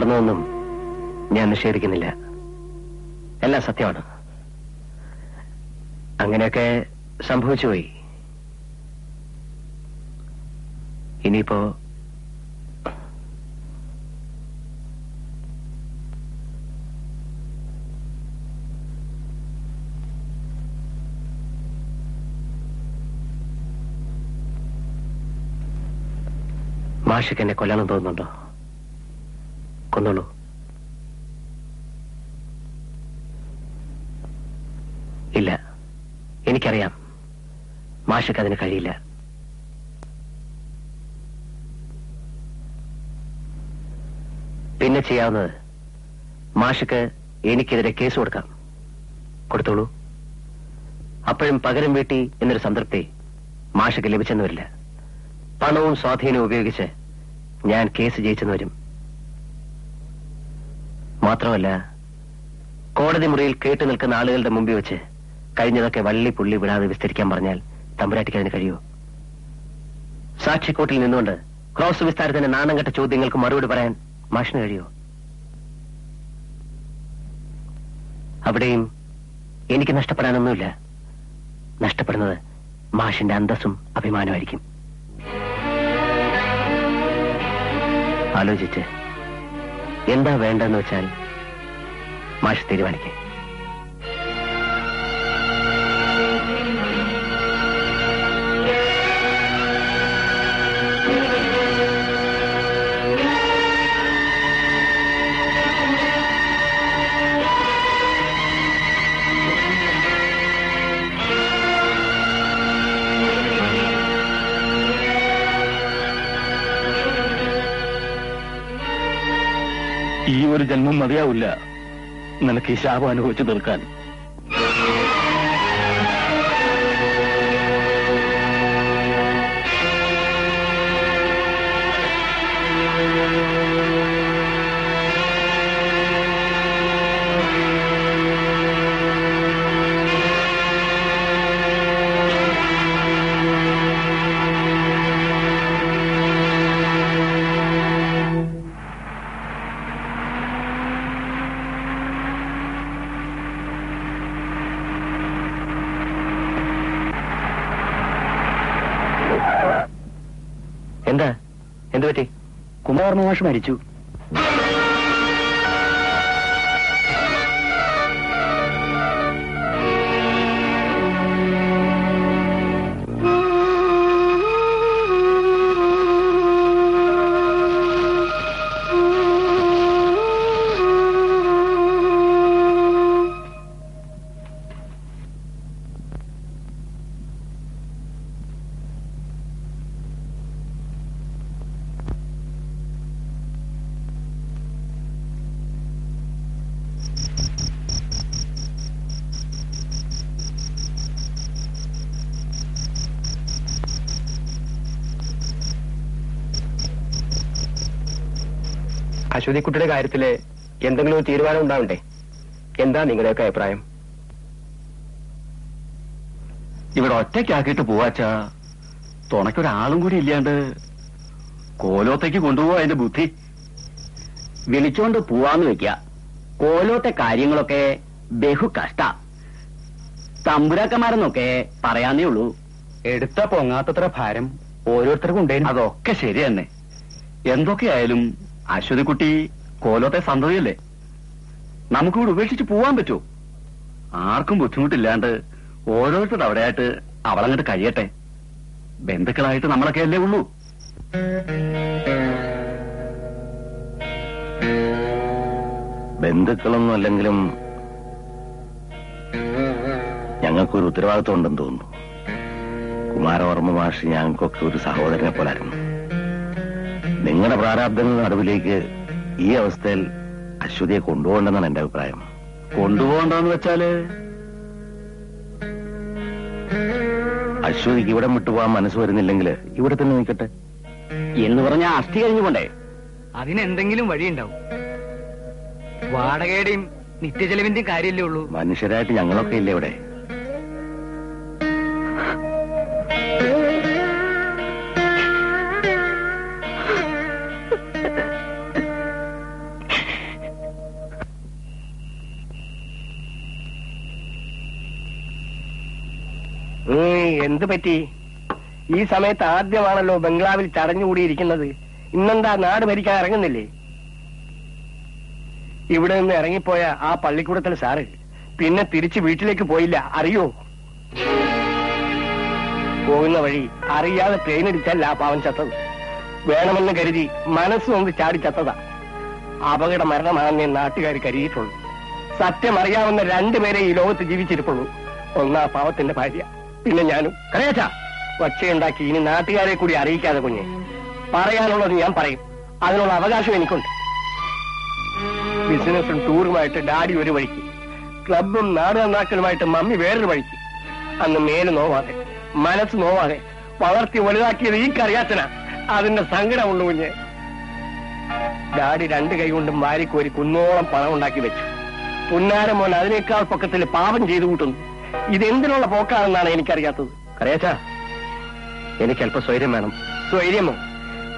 നടന്നതൊന്നും ഞാൻ നിഷേധിക്കുന്നില്ല. എല്ലാം സത്യമാണ്. അങ്ങനെയൊക്കെ സംഭവിച്ചുപോയി. ഇനിയിപ്പോ മാഷിക്ക് എന്നെ കൊല്ലാനും തോന്നുന്നുണ്ടോ? കൊന്നോളൂ. ഇല്ല, എനിക്കറിയാം മാഷിക്ക് അതിന് കഴിയില്ല. പിന്നെ ചെയ്യാവുന്നത് മാഷിക്ക് എനിക്കെതിരെ കേസ് കൊടുക്കാം. കൊടുത്തോളൂ. അപ്പോഴും പകരം വീട്ടി എന്നൊരു സംതൃപ്തി മാഷിക്ക് ലഭിച്ചെന്ന് വരില്ല. പണവും സ്വാധീനവും ഉപയോഗിച്ച് ഞാൻ കേസ് ജയിച്ചെന്ന് വരും. മാത്രമല്ല, കോടതി മുറിയിൽ കേട്ടു നിൽക്കുന്ന ആളുകളുടെ മുമ്പിൽ വെച്ച് കഴിഞ്ഞതൊക്കെ വള്ളി പുള്ളി വിടാതെ വിസ്തരിക്കാൻ പറഞ്ഞാൽ തമ്പുരാട്ടിക്ക് അതിന് കഴിയുമോ? സാക്ഷിക്കൂട്ടിൽ നിന്നുകൊണ്ട് ക്രോസ് വിസ്താരത്തിന്റെ നാണം കെട്ട ചോദ്യങ്ങൾക്ക് മറുപടി പറയാൻ മാഷിന് കഴിയുമോ? അവിടെയും എനിക്ക് നഷ്ടപ്പെടാനൊന്നുമില്ല. നഷ്ടപ്പെടുന്നത് മാഷിന്റെ അന്തസ്സും അഭിമാനമായിരിക്കും. ആലോചിച്ച് എന്താ വേണ്ടെന്ന് വെച്ചാൽ മാഷ് തീരുമാനിക്കേ. ഈ ഒരു ജന്മം മതിയാവില്ല നിനക്ക് ഈ ശാപം അനുഭവിച്ചു തീർക്കാൻ. എന്താ? എന്തു പറ്റി? കുമാരൻ മാഷ് മരിച്ചു. അശ്വതിക്കുട്ടിയുടെ കാര്യത്തില് എന്തെങ്കിലും ഒരു തീരുമാനം ഉണ്ടാവണ്ടേ? എന്താ നിങ്ങളുടെയൊക്കെ അഭിപ്രായം? ഇവിടെ ഒറ്റയ്ക്കാക്കിയിട്ട് പോവാച്ചാ തുണയ്ക്കൊരാളും കൂടി ഇല്ലാണ്ട് കോലോത്തേക്ക് കൊണ്ടുപോവാ അതിന്റെ ബുദ്ധി. വിളിച്ചോണ്ട് പോവാന്ന് വെക്ക. കോലോത്തെ കാര്യങ്ങളൊക്കെ ബഹു കഷ്ട. തമ്പുരാക്കന്മാരെന്നൊക്കെ പറയാന്നേ ഉള്ളൂ. എടുത്ത പൊങ്ങാത്തത്ര ഭാരം ഓരോരുത്തർക്കും ഉണ്ടായിരുന്നു. അതൊക്കെ ശരി തന്നെ. എന്തൊക്കെയായാലും അശ്വതിക്കുട്ടി കോലോത്തെ സന്തതിയല്ലേ. നമുക്കിവിടെ ഉപേക്ഷിച്ച് പോവാൻ പറ്റുമോ? ആർക്കും ബുദ്ധിമുട്ടില്ലാണ്ട് ഓരോരുത്തരുടെ അവിടെയായിട്ട് അവളങ്ങോട്ട് കഴിയട്ടെ. ബന്ധുക്കളായിട്ട് നമ്മളൊക്കെ അല്ലേ ഉള്ളൂ. ബന്ധുക്കളൊന്നും അല്ലെങ്കിലും ഞങ്ങൾക്കൊരു ഉത്തരവാദിത്വം ഉണ്ടെന്ന് തോന്നുന്നു. കുമാരവർമ്മ മാഷ് ഞങ്ങൾക്കൊക്കെ ഒരു സഹോദരനെ പോലായിരുന്നു. നിങ്ങളുടെ പ്രാരാബ്ദങ്ങളുടെ നടുവിലേക്ക് ഈ അവസ്ഥയിൽ അശ്വതിയെ കൊണ്ടുപോകണ്ടെന്നാണ് എന്റെ അഭിപ്രായം. കൊണ്ടുപോകണ്ടെന്ന് വെച്ചാല് അശ്വതിക്ക് ഇവിടെ വിട്ടുപോകാൻ മനസ്സ് വരുന്നില്ലെങ്കിൽ ഇവിടെ തന്നെ നിൽക്കട്ടെ എന്ന് പറഞ്ഞാൽ അസ്ഥി കഴിഞ്ഞു പോണ്ടേ? അതിനെന്തെങ്കിലും വഴിയുണ്ടാവും. വാടകയുടെയും നിത്യചെലവിന്റെയും കാര്യമല്ലേ ഉള്ളൂ. മനുഷ്യരായിട്ട് ഞങ്ങളൊക്കെ ഇല്ലേ ഇവിടെ? എന്ത് പറ്റി? ഈ സമയത്ത് ആദ്യമാണല്ലോ ബംഗ്ലാവിൽ ചടഞ്ഞുകൂടിയിരിക്കുന്നത്. ഇന്നെന്താ നാട് ഭരിക്കാൻ ഇറങ്ങുന്നില്ലേ? ഇവിടെ നിന്ന് ഇറങ്ങിപ്പോയ ആ പള്ളിക്കൂടത്തിലെ സാറ് പിന്നെ തിരിച്ച് വീട്ടിലേക്ക് പോയില്ല, അറിയോ? പോകുന്ന വഴി അറിയാതെ ട്രെയിൻ ഇടിച്ചല്ല ആ പാവൻ ചത്തത്. വേണമെന്ന് കരുതി മനസ്സൊന്ന് ചാടി ചത്തതാ. അപകട മരണമാണെന്നേ നാട്ടുകാർ കരുതിയിട്ടുള്ളൂ. സത്യം അറിയാവുന്ന രണ്ടുപേരെ ഈ ലോകത്ത് ജീവിച്ചിരിപ്പുള്ളൂ. ഒന്നാ പാവത്തിന്റെ ഭാര്യ, പിന്നെ ഞാനും. കരയാച്ചാ ഒച്ചയുണ്ടാക്കി ഇനി നാട്ടുകാരെ കൂടി അറിയിക്കാതെ കുഞ്ഞെ. പറയാനുള്ളത് ഞാൻ പറയും, അതിനുള്ള അവകാശം എനിക്കുണ്ട്. ബിസിനസും ടൂറുമായിട്ട് ഡാഡി ഒരു വഴിക്ക്, ക്ലബും നാട് നന്നാക്കലുമായിട്ട് മമ്മി വേറൊരു വഴിക്ക്. അന്ന് മേല് നോവാതെ മനസ്സ് നോവാതെ വളർത്തി വലുതാക്കിയത് ഈ കറിയാച്ചനാ. അതിന്റെ സങ്കടമുള്ളൂ കുഞ്ഞെ. ഡാഡി രണ്ട് കൈ കൊണ്ടും വാരിക്കോരി കുന്നോളം പണം ഉണ്ടാക്കി വെച്ചു. പുന്നാരം മോൻ അതിനേക്കാൾ പൊക്കത്തിൽ പാപം ചെയ്തു കൂട്ടുന്നു. ഇതെന്തിനുള്ള പോക്കാണെന്നാണ് എനിക്കറിയാത്തത്. കരയാച്ചാ, എനിക്ക് അല്പം സ്വൈര്യം വേണം. സ്വൈര്യമോ?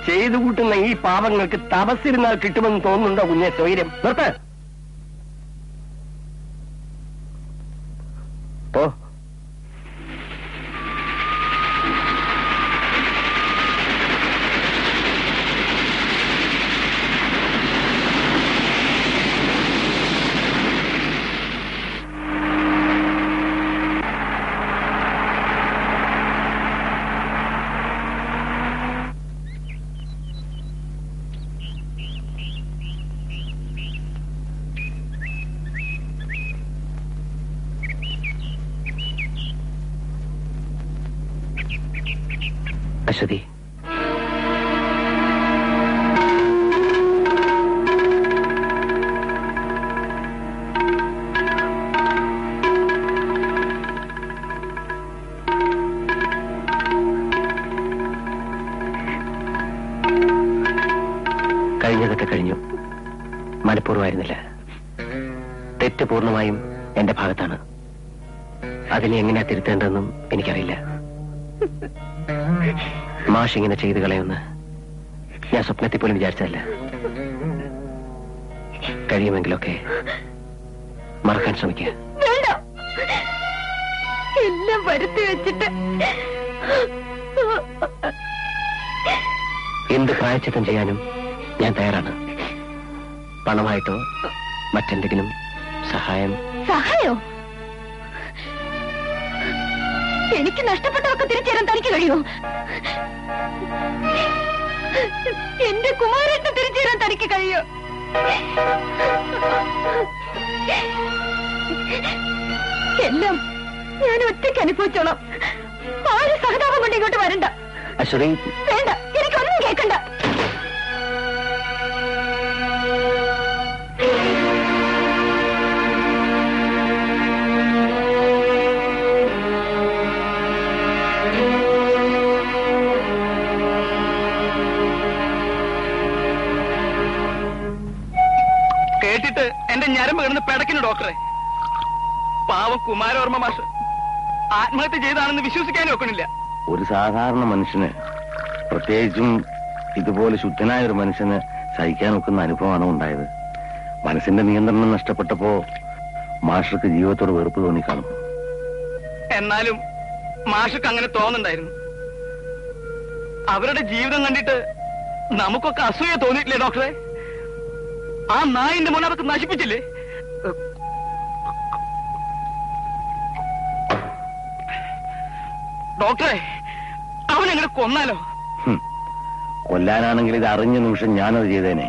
ചെയ്തു കൂട്ടുന്ന ഈ പാപങ്ങൾക്ക് തപസ്സിരുന്നാൽ കിട്ടുമെന്ന് തോന്നുന്നുണ്ടോ കുഞ്ഞെ സ്വൈര്യം? നിർത്ത്. പോ. അശ്വതി, കഴിഞ്ഞതൊക്കെ കഴിഞ്ഞു. മനഃപൂർവ്വമായിരുന്നില്ല. തെറ്റ് പൂർണ്ണമായും എന്റെ ഭാഗത്താണ്. അതിനെ എങ്ങനെയാ തിരുത്തേണ്ടതെന്നും എനിക്കറിയില്ല. മാഷ് ഇങ്ങനെ ചെയ്തു കളയുമെന്ന് ഞാൻ സ്വപ്നത്തിൽ പോലും വിചാരിച്ചതല്ല. കഴിയുമെങ്കിലൊക്കെ മറക്കാൻ ശ്രമിക്കുക. എല്ലാം വരുത്തി വെച്ചിട്ട് എന്ത് പ്രായശ്ചിത്തം ചെയ്യാനും ഞാൻ തയ്യാറാണ്. പണമായിട്ടോ മറ്റെന്തെങ്കിലും സഹായം. സഹായോ? എനിക്ക് നഷ്ടപ്പെട്ടതൊക്കെ തിരിച്ചുതരാൻ തനിക്ക് കഴിയുമോ? എന്റെ കുമാരേട്ടനെ തിരിച്ചുതരാൻ തനിക്ക് കഴിയോ? എല്ലാം ഞാൻ ഒറ്റയ്ക്ക് അനുഭവിച്ചോളാം. ആരും സഹതാപം കൊണ്ട് ഇങ്ങോട്ട് വരണ്ട. അശ്വതി, വേണ്ട, എനിക്കൊന്നും കേൾക്കണ്ട. കേട്ടിട്ട് എന്റെ ഞരമ്പ് കിടന്ന് പിടക്കിന് ഡോക്ടറെ. പാവം കുമാരവർമ്മ മാഷ് ആത്മഹത്യ ചെയ്താണെന്ന് വിശ്വസിക്കാനും ഒക്കണില്ല. ഒരു സാധാരണ മനുഷ്യന്, പ്രത്യേകിച്ചും ഇതുപോലെ ശുദ്ധനായ ഒരു മനുഷ്യന് സഹിക്കാൻ ഒക്കുന്ന അനുഭവമാണ് ഉണ്ടായത്. മനസ്സിന്റെ നിയന്ത്രണം നഷ്ടപ്പെട്ടപ്പോ മാഷർക്ക് ജീവിതത്തോട് വെറുപ്പ് തോന്നിക്കാണും. എന്നാലും മാഷക്ക് അങ്ങനെ തോന്നുന്നുണ്ടായിരുന്നു. അവരുടെ ജീവിതം കണ്ടിട്ട് നമുക്കൊക്കെ അസൂയ തോന്നിയിട്ടില്ലേ ഡോക്ടറെ? ആ നായിന്റെ മോനെ അതൊക്കെ നശിപ്പിച്ചില്ലേ? ഡോക്ടറെ, അവനെങ്ങനെ കൊന്നാലോ? കൊല്ലാനാണെങ്കിൽ ഇത് അറിഞ്ഞ നിമിഷം ഞാനത് ചെയ്തേനെ.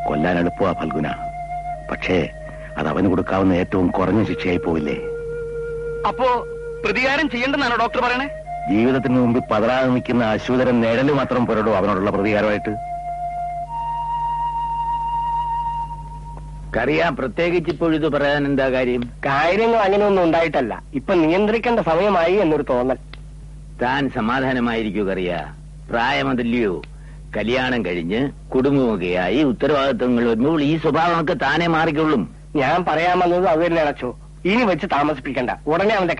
കൊല്ലാൻ എളുപ്പമാ ഫൽഗുന. പക്ഷേ അത് അവന് കൊടുക്കാവുന്ന ഏറ്റവും കുറഞ്ഞ ശിക്ഷയായി പോവില്ലേ? അപ്പോ പ്രതികാരം ചെയ്യേണ്ടെന്നാണോ ഡോക്ടർ പറയണേ? ജീവിതത്തിന് മുമ്പിൽ പതറാതെ നിൽക്കുന്ന അശ്വതരൻ നിഴല് മാത്രം പോരടോ അവനോടുള്ള പ്രതികാരമായിട്ട്. കറിയാം, പ്രത്യേകിച്ച് ഇപ്പോഴിത് പറയാൻ എന്താ കാര്യം? കാര്യങ്ങൾ അങ്ങനെയൊന്നും ഉണ്ടായിട്ടല്ല. ഇപ്പൊ നിയന്ത്രിക്കേണ്ട സമയമായി എന്നൊരു തോന്നൽ. താൻ സമാധാനമായിരിക്കൂ കറിയ. പ്രായമതല്ലയോ? കല്യാണം കഴിഞ്ഞ് കുടുംബമൊക്കെയായി ഉത്തരവാദിത്വങ്ങൾ വരുമ്പോൾ ഈ സ്വഭാവമൊക്കെ താനെ മാറിക്കൊള്ളും. ഞാൻ പറയാൻ വന്നത് അത് തന്നെ അടച്ചോ. ഇനി വെച്ച് താമസിപ്പിക്കണ്ട. ഉടനെ അവന്റെ